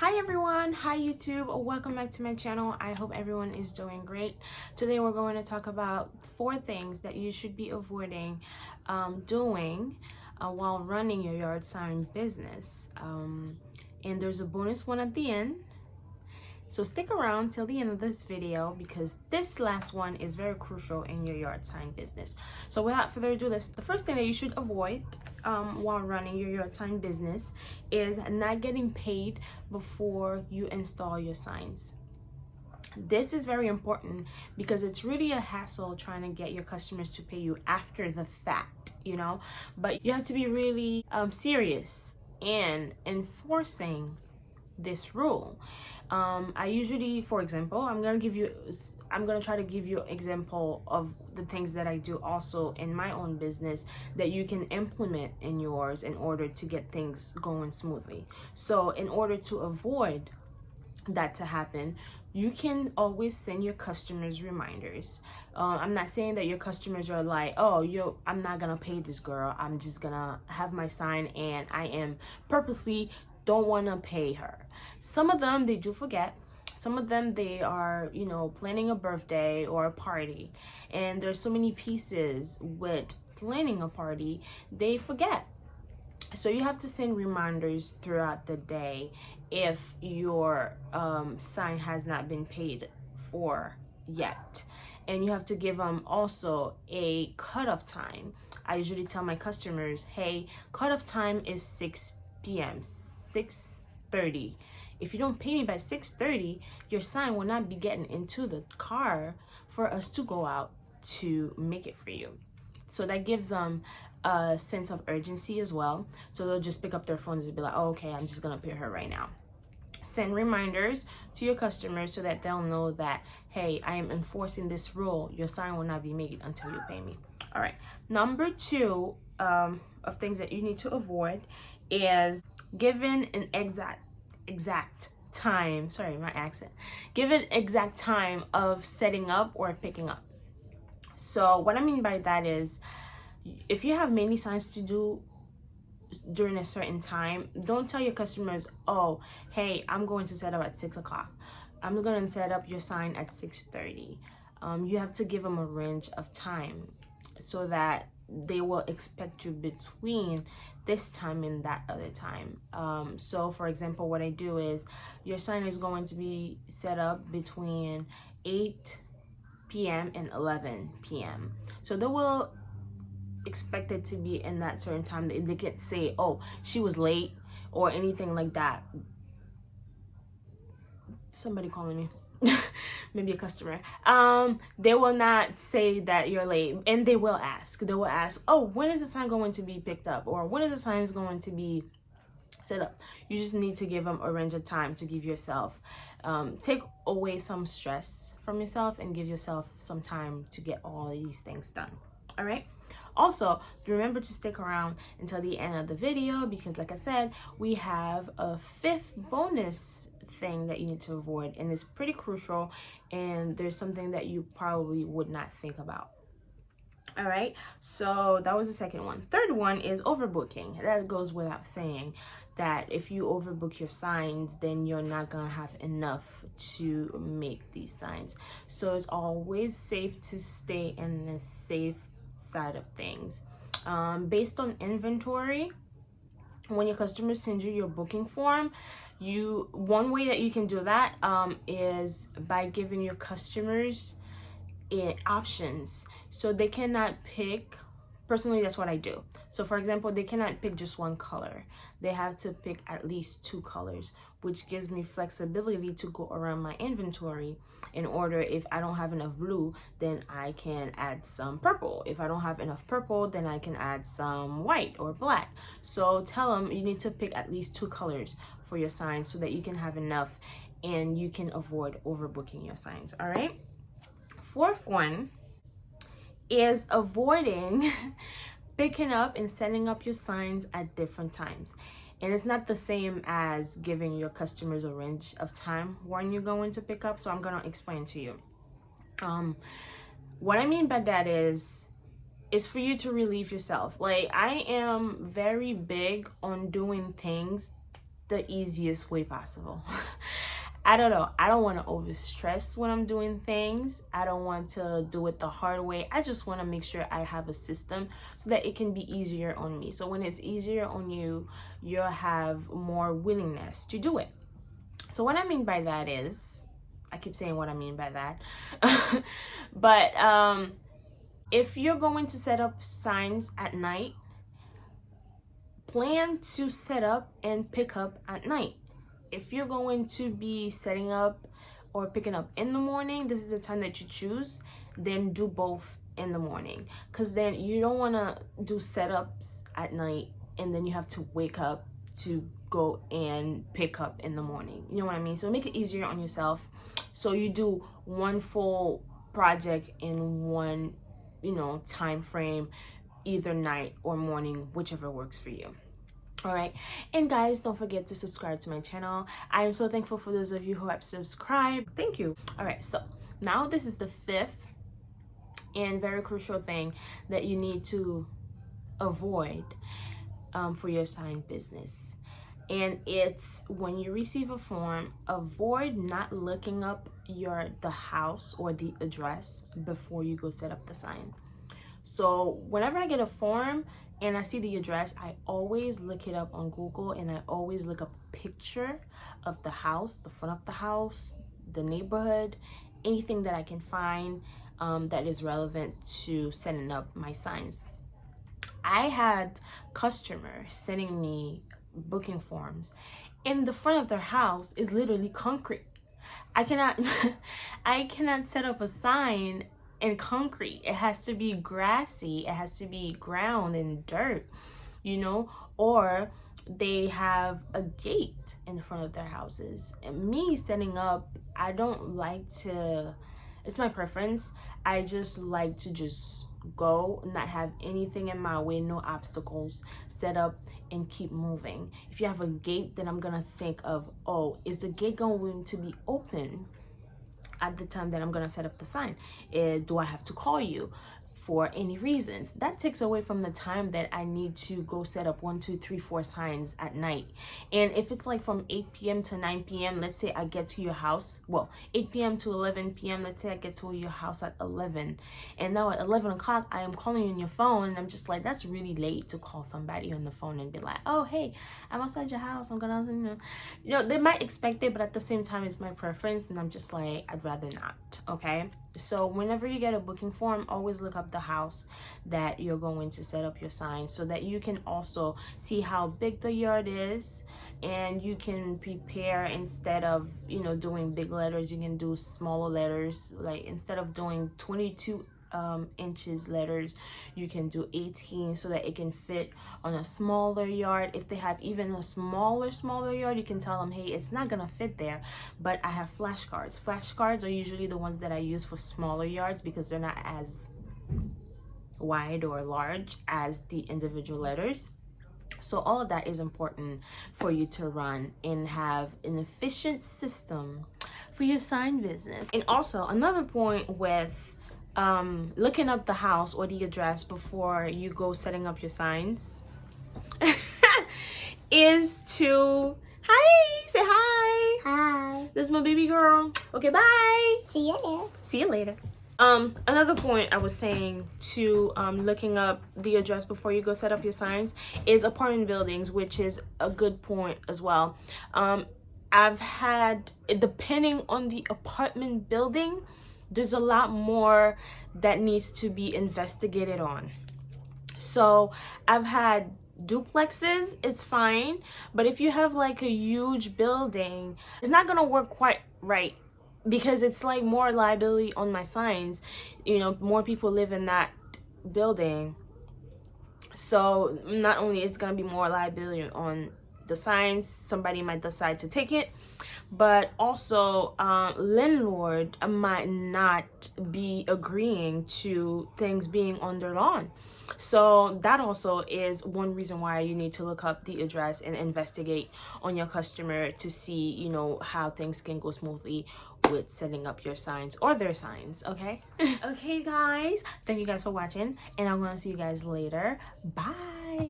Hi everyone, hi YouTube, welcome back to my channel. I hope everyone is doing great. Today we're going to talk about 4 things that you should be avoiding doing while running your yard sign business. And there's a bonus one at the end. So stick around till the end of this video because this last one is very crucial in your yard sign business. So without further ado, the first thing that you should avoid while running your yard sign business is not getting paid before you install your signs. This is very important because it's really a hassle trying to get your customers to pay you after the fact, but you have to be really serious in enforcing this rule. I usually, for example, I'm gonna try to give you an example of the things that I do also in my own business that you can implement in yours in order to get things going smoothly. So in order to avoid that to happen, you can always send your customers reminders. I'm not saying that your customers are like, oh, I'm not gonna pay this girl, I'm just gonna have my sign and I am purposely don't want to pay her. Some of them, they do forget. Some of them, they are, planning a birthday or a party, and there's so many pieces with planning a party, they forget. So you have to send reminders throughout the day if your sign has not been paid for yet. And you have to give them also a cutoff time. I usually tell my customers, hey, cutoff time is 6 p.m. 6:30. If you don't pay me by 6:30, your sign will not be getting into the car for us to go out to make it for you. So that gives them a sense of urgency as well. So they'll just pick up their phones and be like, oh, okay, I'm just gonna pay her right now. Send reminders to your customers so that they'll know that, hey, I am enforcing this rule. Your sign will not be made until you pay me. All right. Number 2 of things that you need to avoid is given an exact time, sorry, my accent, given exact time of setting up or picking up. So what I mean by that is, if you have many signs to do during a certain time, don't tell your customers, oh, hey, I'm going to set up at 6 o'clock. I'm going to set up your sign at 6:30. You have to give them a range of time so that they will expect you between this time and that other time. So for example, what I do is your sign is going to be set up between 8 p.m. and 11 p.m. So they will expect it to be in that certain time. They can't say, oh, she was late or anything like that. Somebody calling me. Maybe a customer. They will not say that you're late, and they will ask. They will ask, oh, when is the sign going to be picked up, or when is the sign going to be set up? You just need to give them a range of time to give yourself, take away some stress from yourself and give yourself some time to get all of these things done. All right. Also, remember to stick around until the end of the video because, like I said, we have a 5th bonus thing that you need to avoid, and it's pretty crucial, and there's something that you probably would not think about. All right, so that was the second one. Third one is overbooking. That goes without saying that if you overbook your signs, then you're not gonna have enough to make these signs. So it's always safe to stay in the safe side of things. Based on inventory, when your customers send you your booking form, one way that you can do that is by giving your customers options, so they cannot pick. Personally, that's what I do. So for example, they cannot pick just one color. They have to pick at least 2 colors, which gives me flexibility to go around my inventory. In order, if I don't have enough blue, then I can add some purple. If I don't have enough purple, then I can add some white or black. So tell them you need to pick at least 2 colors for your signs so that you can have enough and you can avoid overbooking your signs. All right. 4th one is avoiding picking up and setting up your signs at different times. And it's not the same as giving your customers a range of time when you're going to pick up. So I'm going to explain to you. What I mean by that is for you to relieve yourself. Like, I am very big on doing things the easiest way possible. I don't know. I don't want to overstress when I'm doing things. I don't want to do it the hard way. I just want to make sure I have a system so that it can be easier on me. So when it's easier on you, you'll have more willingness to do it. So what I mean by that is, I keep saying what I mean by that. But if you're going to set up signs at night, plan to set up and pick up at night. If you're going to be setting up or picking up in the morning, this is the time that you choose, then do both in the morning. Because then you don't want to do setups at night and then you have to wake up to go and pick up in the morning. You know what I mean? So make it easier on yourself. So you do one full project in one, time frame, either night or morning, whichever works for you. All right, and guys, don't forget to subscribe to my channel. I am so thankful for those of you who have subscribed. Thank you. All right, so now this is the fifth and very crucial thing that you need to avoid for your sign business. And it's when you receive a form, avoid not looking up the house or the address before you go set up the sign. So whenever I get a form and I see the address, I always look it up on Google, and I always look up a picture of the house, the front of the house, the neighborhood, anything that I can find that is relevant to setting up my signs. I had customers sending me booking forms, and the front of their house is literally concrete. I cannot set up a sign in concrete. It has to be grassy, it has to be ground and dirt, or they have a gate in front of their houses. And me setting up, I don't like to, it's my preference, I just like to just go, not have anything in my way, no obstacles, set up and keep moving. If you have a gate, then I'm gonna think of, oh, is the gate going to be open at the time that I'm gonna set up the sign? Do I have to call you for any reasons? That takes away from the time that I need to go set up 1, 2, 3, 4 signs at night. And if it's like from 8 p.m. to 9 p.m., let's say I get to your house, 8 p.m. to 11 p.m., let's say I get to your house at 11, and now at 11 o'clock I am calling you on your phone, and I'm just like, that's really late to call somebody on the phone and be like, oh hey, I'm outside your house, I'm gonna, they might expect it, but at the same time it's my preference, and I'm just like, I'd rather not. Okay, so whenever you get a booking form, always look up the house that you're going to set up your sign, so that you can also see how big the yard is, and you can prepare. Instead of doing big letters, you can do smaller letters. Like instead of doing 22 inches letters, you can do 18, so that it can fit on a smaller yard. If they have even a smaller yard, you can tell them, hey, it's not gonna fit there, but I have flashcards. Flashcards are usually the ones that I use for smaller yards because they're not as wide or large as the individual letters. So all of that is important for you to run and have an efficient system for your sign business. And also another point with looking up the house or the address before you go setting up your signs is to say hi. Hi. This is my baby girl. Okay, bye. See you later. See you later. Another point I was saying to looking up the address before you go set up your signs is apartment buildings, which is a good point as well. I've had, depending on the apartment building, there's a lot more that needs to be investigated on. So I've had duplexes, it's fine, but if you have like a huge building, it's not gonna work quite right, because it's like more liability on my signs. More people live in that building, so not only it's gonna be more liability on the signs, somebody might decide to take it, but also landlord might not be agreeing to things being on their lawn. So that also is one reason why you need to look up the address and investigate on your customer to see, how things can go smoothly with setting up your signs or their signs. Okay. Okay guys, thank you guys for watching, and I'm gonna see you guys later. Bye.